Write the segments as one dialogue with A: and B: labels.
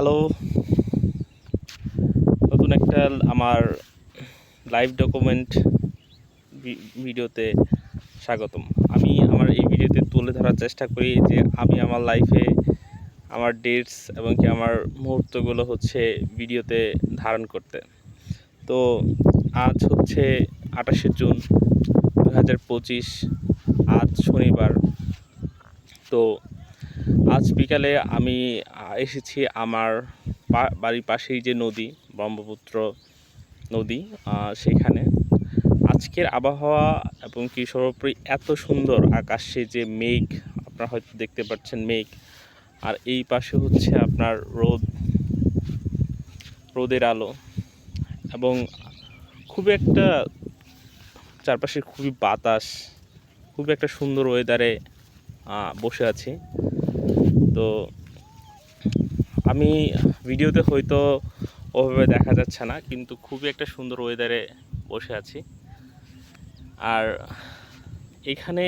A: Hello, নতুন একটা আমার লাইভ ডকুমেন্ট ভিডিওতে স্বাগতম। আমি আমার এই ভিডিওতে তুলে ধরার চেষ্টা করি যে আমি আমার লাইফে আমার ডেটস এবং কি আমার মুহূর্তগুলো হচ্ছে ভিডিওতে ধারণ করতে। তো আজ হচ্ছে 28শে জুন 2025, আজ শনিবার। তো আজ বিকালে আমি এসেছি আমার বাড়ির পাশেই যে নদী, ব্রহ্মপুত্র নদী, সেখানে আজকের আবহাওয়া এবং কি সর্বোপরি এত সুন্দর আকাশে যে মেঘ, আপনারা হয়তো দেখতে পাচ্ছেন মেঘ, আর এই পাশে হচ্ছে আপনার রোদের আলো, এবং খুবই একটা চারপাশে খুবই বাতাস, খুবই একটা সুন্দর ওয়েদারে বসে আছি। তো আমি ভিডিওতে হয়তো ওভাবে দেখা যাচ্ছে না, কিন্তু খুবই একটা সুন্দর ওয়েদারে বসে আছি। আর এখানে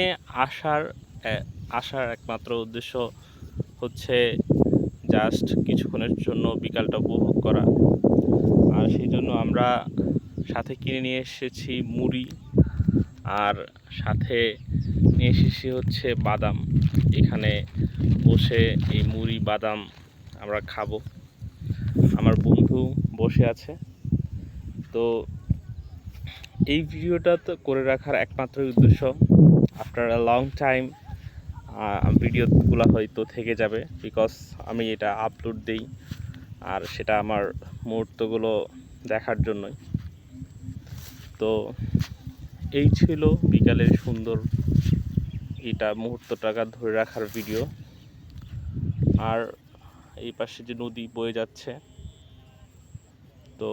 A: আসার একমাত্র উদ্দেশ্য হচ্ছে জাস্ট কিছুক্ষণের জন্য বিকালটা উপভোগ করা। আর সেই জন্য আমরা সাথে কিনে নিয়ে এসেছি মুড়ি, আর সাথে নিয়ে এসেছি হচ্ছে বাদাম। এখানে বসে এই মুড়ি বাদাম আমরা খাবো। আমার বন্ধু বসে আছে। তো এই ভিডিওটা তো করে রাখার একমাত্র উদ্দেশ্য, আফটার আ লং টাইম ভিডিওগুলো হয়তো থেকে যাবে, বিকজ আমি এটা আপলোড দিই, আর সেটা আমার মুহূর্তগুলো দেখার জন্যই। তো এই ছিল বিকালের সুন্দর এটা মুহূর্তটাকে ধরে রাখার ভিডিও। আর এই পাশে যে নদী বয়ে যাচ্ছে, তো